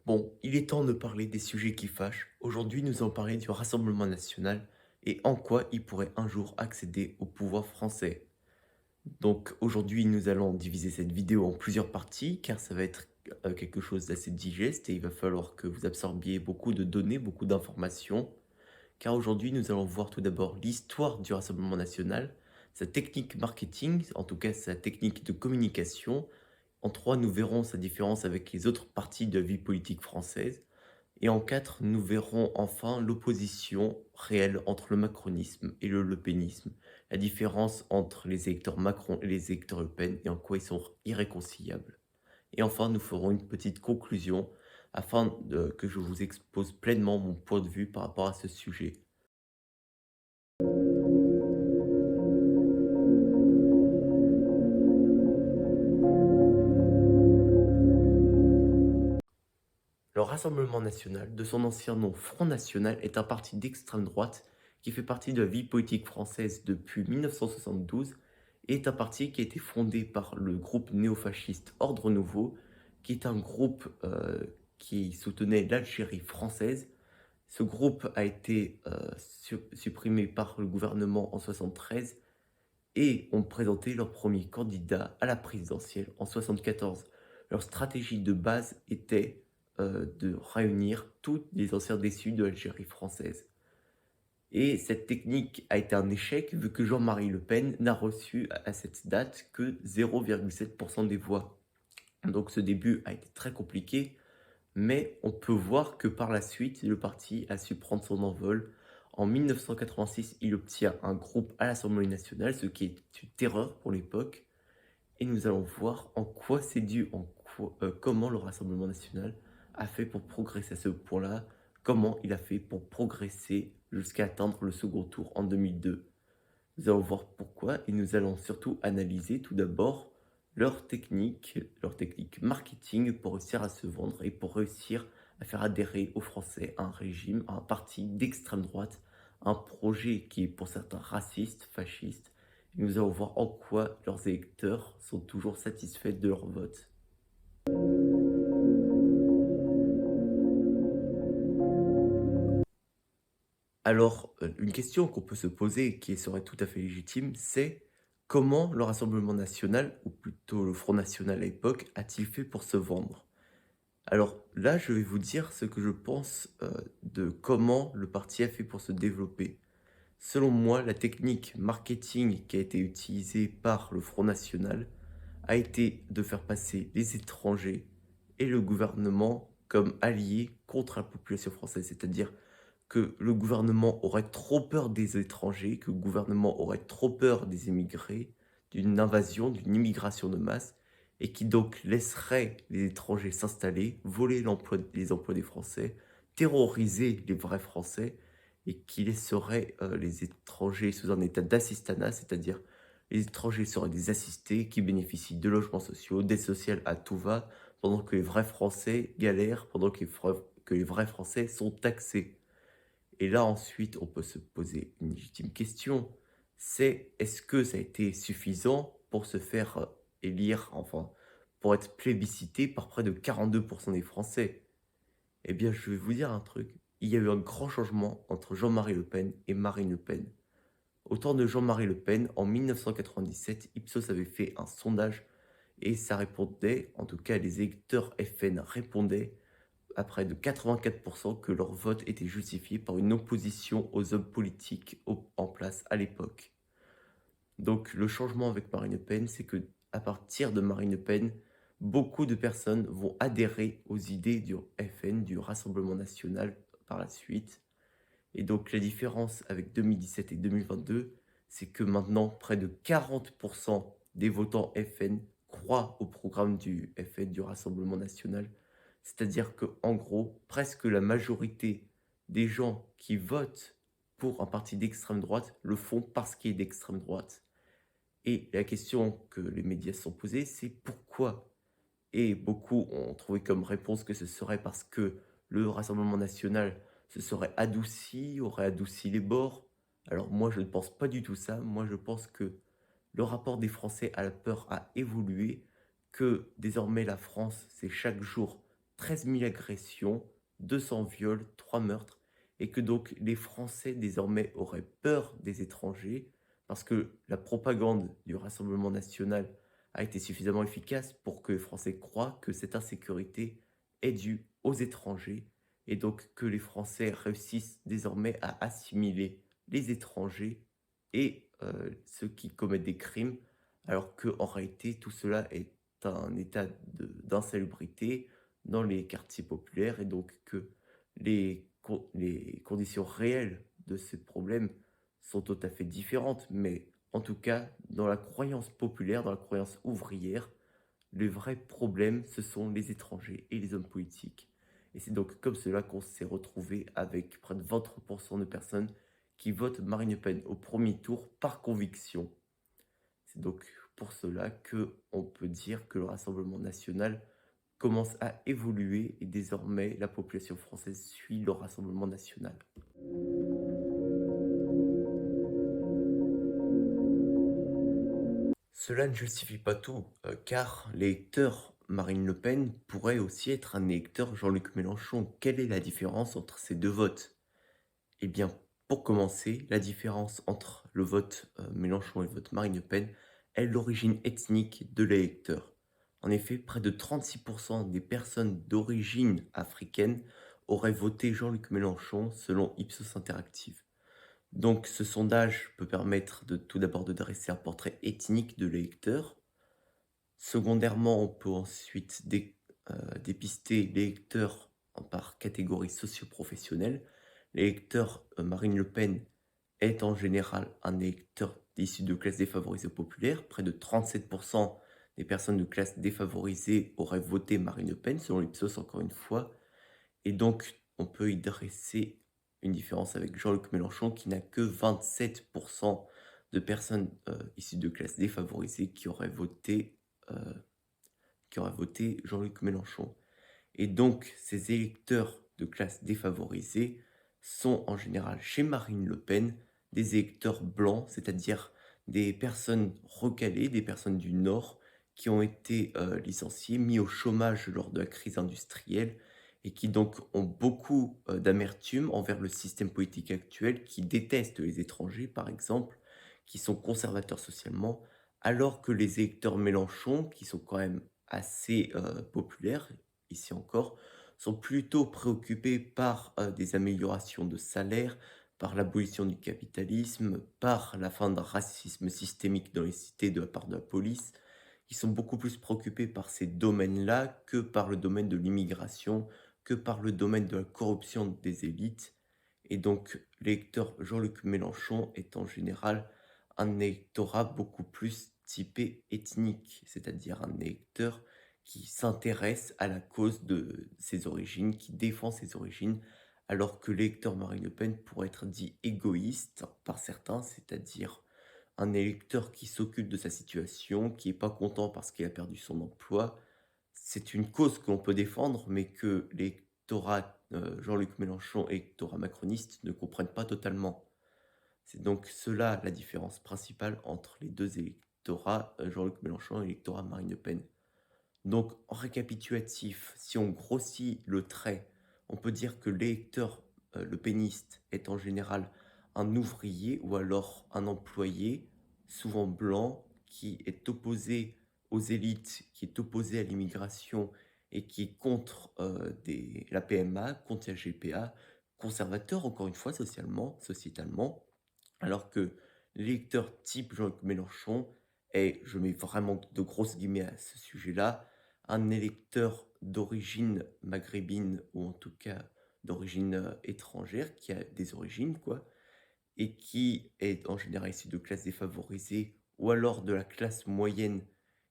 Bon, il est temps de parler des sujets qui fâchent. Aujourd'hui, nous allons parler du Rassemblement national et en quoi il pourrait un jour accéder au pouvoir français. Donc aujourd'hui, nous allons diviser cette vidéo en plusieurs parties car ça va être quelque chose d'assez digeste et il va falloir que vous absorbiez beaucoup de données, beaucoup d'informations. Car aujourd'hui, nous allons voir tout d'abord l'histoire du Rassemblement national, sa technique marketing, en tout cas sa technique de communication. En 3, nous verrons sa différence avec les autres partis de la vie politique française. Et en 4, nous verrons enfin l'opposition réelle entre le macronisme et le lepénisme, la différence entre les électeurs Macron et les électeurs Le Pen et en quoi ils sont irréconciliables. Et enfin, nous ferons une petite conclusion que je vous expose pleinement mon point de vue par rapport à ce sujet. Le Rassemblement national, de son ancien nom Front national, est un parti d'extrême droite qui fait partie de la vie politique française depuis 1972 et est un parti qui a été fondé par le groupe néofasciste Ordre Nouveau, qui est un groupe qui soutenait l'Algérie française. Ce groupe a été supprimé par le gouvernement en 1973 et ont présenté leur premier candidat à la présidentielle en 1974. Leur stratégie de base était de réunir tous les anciens déçus de l'Algérie française. Et cette technique a été un échec vu que Jean-Marie Le Pen n'a reçu à cette date que 0,7% des voix. Donc ce début a été très compliqué, mais on peut voir que par la suite, le parti a su prendre son envol. En 1986, il obtient un groupe à l'Assemblée nationale, ce qui est une terreur pour l'époque. Et nous allons voir en quoi c'est dû, comment le Rassemblement national a fait pour progresser à ce point-là, comment il a fait pour progresser jusqu'à atteindre le second tour en 2002. Nous allons voir pourquoi et nous allons surtout analyser tout d'abord leur technique marketing pour réussir à se vendre et pour réussir à faire adhérer aux Français à un régime, à un parti d'extrême droite, un projet qui est pour certains raciste, fasciste. Et nous allons voir en quoi leurs électeurs sont toujours satisfaits de leur vote. Alors, une question qu'on peut se poser et qui serait tout à fait légitime, c'est comment le Rassemblement national, ou plutôt le Front national à l'époque, a-t-il fait pour se vendre? Alors là, je vais vous dire ce que je pense de comment le parti a fait pour se développer. Selon moi, la technique marketing qui a été utilisée par le Front national a été de faire passer les étrangers et le gouvernement comme alliés contre la population française, c'est-à-dire que le gouvernement aurait trop peur des étrangers, que le gouvernement aurait trop peur des immigrés, d'une invasion, d'une immigration de masse, et qui donc laisserait les étrangers s'installer, voler les emplois des Français, terroriser les vrais Français, et qui laisserait les étrangers sous un état d'assistanat, c'est-à-dire les étrangers seraient des assistés qui bénéficient de logements sociaux, d'aide sociale à tout va, pendant que les vrais Français galèrent, pendant que les vrais Français sont taxés. Et là, ensuite, on peut se poser une légitime question, c'est est-ce que ça a été suffisant pour se faire élire, enfin, pour être plébiscité par près de 42% des Français? Eh bien, je vais vous dire un truc, il y a eu un grand changement entre Jean-Marie Le Pen et Marine Le Pen. Au temps de Jean-Marie Le Pen, en 1997, Ipsos avait fait un sondage et ça répondait, en tout cas les électeurs FN répondaient à près de 84% que leur vote était justifié par une opposition aux hommes politiques en place à l'époque. Donc le changement avec Marine Le Pen, c'est que à partir de Marine Le Pen, beaucoup de personnes vont adhérer aux idées du FN, du Rassemblement national par la suite. Et donc la différence avec 2017 et 2022, c'est que maintenant près de 40% des votants FN croient au programme du FN, du Rassemblement national. C'est-à-dire que en gros, presque la majorité des gens qui votent pour un parti d'extrême droite le font parce qu'il est d'extrême droite. Et la question que les médias se sont posées, c'est pourquoi? Et beaucoup ont trouvé comme réponse que ce serait parce que le Rassemblement national se serait adouci, aurait adouci les bords. Alors moi, je ne pense pas du tout ça. Moi, je pense que le rapport des Français à la peur a évolué, que désormais la France, c'est chaque jour 13 000 agressions, 200 viols, 3 meurtres, et que donc les Français désormais auraient peur des étrangers parce que la propagande du Rassemblement national a été suffisamment efficace pour que les Français croient que cette insécurité est due aux étrangers et donc que les Français réussissent désormais à assimiler les étrangers et ceux qui commettent des crimes, alors qu'en réalité tout cela est un état d'insalubrité dans les quartiers populaires et donc que les conditions réelles de ce problème sont tout à fait différentes. Mais en tout cas, dans la croyance populaire, dans la croyance ouvrière, le vrai problème, ce sont les étrangers et les hommes politiques. Et c'est donc comme cela qu'on s'est retrouvé avec près de 23% de personnes qui votent Marine Le Pen au premier tour par conviction. C'est donc pour cela que on peut dire que le Rassemblement national commence à évoluer et désormais la population française suit le Rassemblement national. Cela ne justifie pas tout, car l'électeur Marine Le Pen pourrait aussi être un électeur Jean-Luc Mélenchon. Quelle est la différence entre ces deux votes? Eh bien, pour commencer, la différence entre le vote Mélenchon et le vote Marine Le Pen est l'origine ethnique de l'électeur. En effet, près de 36% des personnes d'origine africaine auraient voté Jean-Luc Mélenchon selon Ipsos Interactive. Donc ce sondage peut permettre de tout d'abord de dresser un portrait ethnique de l'électeur. Secondairement, on peut ensuite dépister l'électeur par catégorie socio-professionnelle. L'électeur Marine Le Pen est en général un électeur issu de classes défavorisées populaires. Près de 37% des personnes de classes défavorisées auraient voté Marine Le Pen, selon l'Ipsos encore une fois. Et donc, on peut y dresser une différence avec Jean-Luc Mélenchon qui n'a que 27% de personnes issues de classes défavorisées euh, qui auraient voté Jean-Luc Mélenchon. Et donc, ces électeurs de classe défavorisée sont en général chez Marine Le Pen des électeurs blancs, c'est-à-dire des personnes recalées, des personnes du Nord qui ont été licenciées, mis au chômage lors de la crise industrielle et qui donc ont beaucoup d'amertume envers le système politique actuel, qui détestent les étrangers par exemple, qui sont conservateurs socialement, alors que les électeurs Mélenchon, qui sont quand même assez populaires, ici encore, sont plutôt préoccupés par des améliorations de salaire, par l'abolition du capitalisme, par la fin d'un racisme systémique dans les cités de la part de la police, qui sont beaucoup plus préoccupés par ces domaines-là que par le domaine de l'immigration, que par le domaine de la corruption des élites. Et donc l'électeur Jean-Luc Mélenchon est en général un électorat beaucoup plus typé ethnique, c'est-à-dire un électeur qui s'intéresse à la cause de ses origines, qui défend ses origines, alors que l'électeur Marine Le Pen pourrait être dit égoïste par certains, c'est-à-dire un électeur qui s'occupe de sa situation, qui n'est pas content parce qu'il a perdu son emploi. C'est une cause que l'on peut défendre, mais que l'électorat Jean-Luc Mélenchon et l'électorat macroniste ne comprennent pas totalement. C'est donc cela la différence principale entre les deux électorats, Jean-Luc Mélenchon et l'électorat Marine Le Pen. Donc, en récapitulatif, si on grossit le trait, on peut dire que l'électeur le péniste est en général un ouvrier ou alors un employé, souvent blanc, qui est opposé aux élites, qui est opposé à l'immigration et qui est contre la PMA, contre la GPA, conservateur encore une fois sociétalement, alors que l'électeur type Jean-Luc Mélenchon est, je mets vraiment de grosses guillemets à ce sujet-là, un électeur d'origine maghrébine ou en tout cas d'origine étrangère, qui a des origines, quoi, et qui est en général issu de classes défavorisées ou alors de la classe moyenne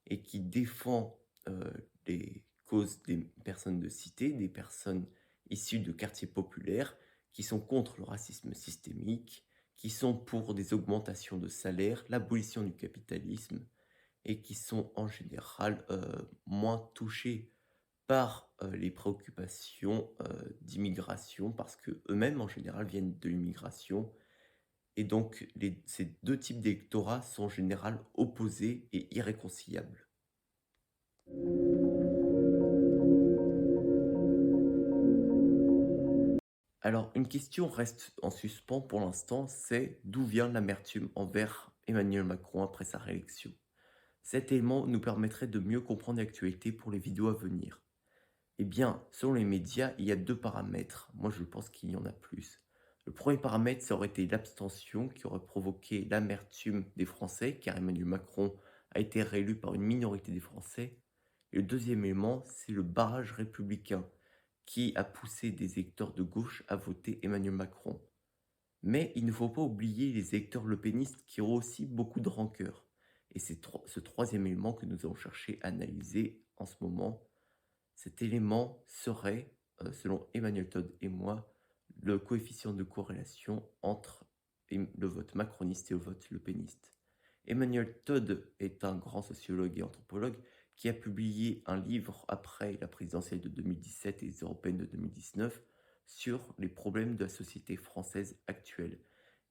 et qui défend les causes des personnes de cité, des personnes issues de quartiers populaires, qui sont contre le racisme systémique, qui sont pour des augmentations de salaire, l'abolition du capitalisme, et qui sont en général moins touchés par les préoccupations d'immigration, parce que eux-mêmes en général viennent de l'immigration, et donc ces deux types d'électorats sont en général opposés et irréconciliables. Alors, une question reste en suspens pour l'instant, c'est d'où vient l'amertume envers Emmanuel Macron après sa réélection? Cet élément nous permettrait de mieux comprendre l'actualité pour les vidéos à venir. Eh bien, selon les médias, il y a deux paramètres. Moi, je pense qu'il y en a plus. Le premier paramètre, ça aurait été l'abstention qui aurait provoqué l'amertume des Français, car Emmanuel Macron a été réélu par une minorité des Français. Et le deuxième élément, c'est le barrage républicain qui a poussé des électeurs de gauche à voter Emmanuel Macron. Mais il ne faut pas oublier les électeurs lepénistes qui ont aussi beaucoup de rancœur. Et c'est ce troisième élément que nous allons chercher à analyser en ce moment. Cet élément serait, selon Emmanuel Todd et moi, le coefficient de corrélation entre le vote macroniste et le vote lepéniste. Emmanuel Todd est un grand sociologue et anthropologue qui a publié un livre après la présidentielle de 2017 et les européennes de 2019 sur les problèmes de la société française actuelle.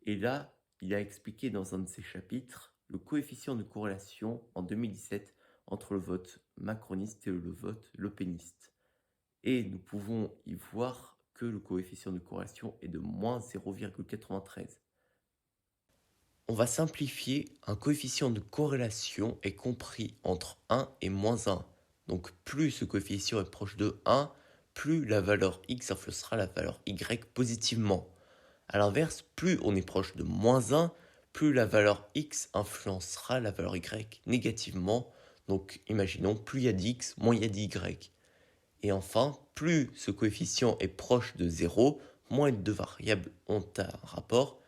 Et là, il a expliqué dans un de ses chapitres le coefficient de corrélation en 2017 entre le vote macroniste et le vote lepéniste. Et nous pouvons y voir que le coefficient de corrélation est de moins 0,93. On va simplifier, un coefficient de corrélation est compris entre 1 et moins 1. Donc plus ce coefficient est proche de 1, plus la valeur x influencera la valeur y positivement. A l'inverse, plus on est proche de moins 1, plus la valeur x influencera la valeur y négativement. Donc imaginons, plus il y a d'x, moins il y a d'y. Et enfin, plus ce coefficient est proche de 0, moins les deux variables ont un rapport.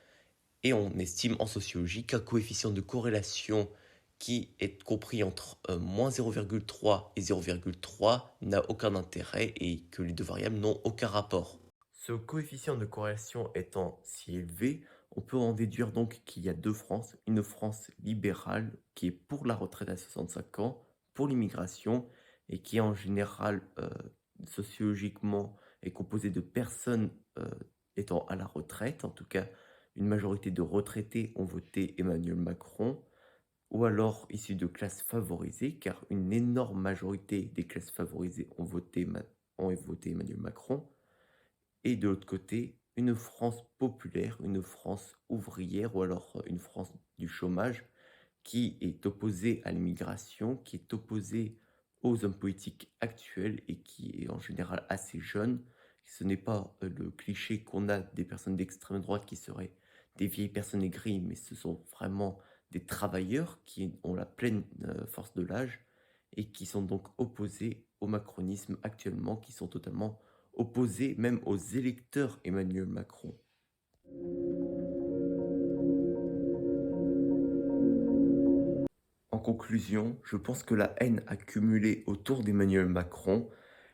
Et on estime en sociologie qu'un coefficient de corrélation qui est compris entre moins 0,3 et 0,3 n'a aucun intérêt et que les deux variables n'ont aucun rapport. Ce coefficient de corrélation étant si élevé, on peut en déduire donc qu'il y a deux France, une France libérale qui est pour la retraite à 65 ans, pour l'immigration, et qui en général, sociologiquement, est composée de personnes étant à la retraite, en tout cas une majorité de retraités ont voté Emmanuel Macron, ou alors issus de classes favorisées, car une énorme majorité des classes favorisées ont voté Emmanuel Macron. Et de l'autre côté, une France populaire, une France ouvrière, ou alors une France du chômage, qui est opposée à l'immigration, qui est opposée aux hommes politiques actuels et qui est en général assez jeune. Ce n'est pas le cliché qu'on a des personnes d'extrême droite qui seraient des vieilles personnes aigries, mais ce sont vraiment des travailleurs qui ont la pleine force de l'âge et qui sont donc opposés au macronisme actuellement, qui sont totalement opposés même aux électeurs Emmanuel Macron. En conclusion, je pense que la haine accumulée autour d'Emmanuel Macron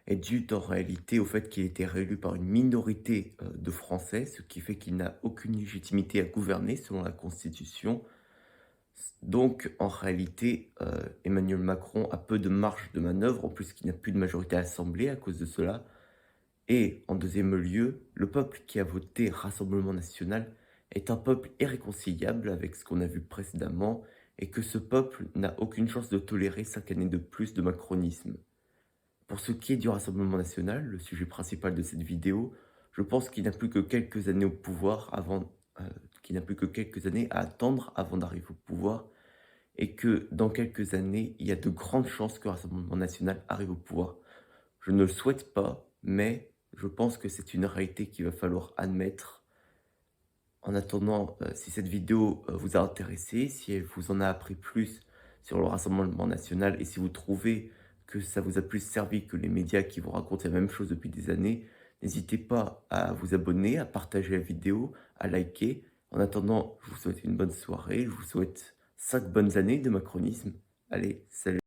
est due en réalité au fait qu'il a été réélu par une minorité de Français, ce qui fait qu'il n'a aucune légitimité à gouverner selon la Constitution. Donc, en réalité, Emmanuel Macron a peu de marge de manœuvre, en plus qu'il n'a plus de majorité à l'Assemblée à cause de cela. Et en deuxième lieu, le peuple qui a voté Rassemblement national est un peuple irréconciliable avec ce qu'on a vu précédemment et que ce peuple n'a aucune chance de tolérer 5 années de plus de macronisme. Pour ce qui est du Rassemblement national, le sujet principal de cette vidéo, je pense qu'il n'a plus que quelques années au pouvoir qu'il n'a plus que quelques années à attendre avant d'arriver au pouvoir et que dans quelques années, il y a de grandes chances que le Rassemblement national arrive au pouvoir. Je ne le souhaite pas, mais je pense que c'est une réalité qu'il va falloir admettre. En attendant, si cette vidéo vous a intéressé, si elle vous en a appris plus sur le Rassemblement national et si vous trouvez que ça vous a plus servi que les médias qui vous racontent la même chose depuis des années, n'hésitez pas à vous abonner, à partager la vidéo, à liker. En attendant, je vous souhaite une bonne soirée, je vous souhaite 5 bonnes années de macronisme. Allez, salut!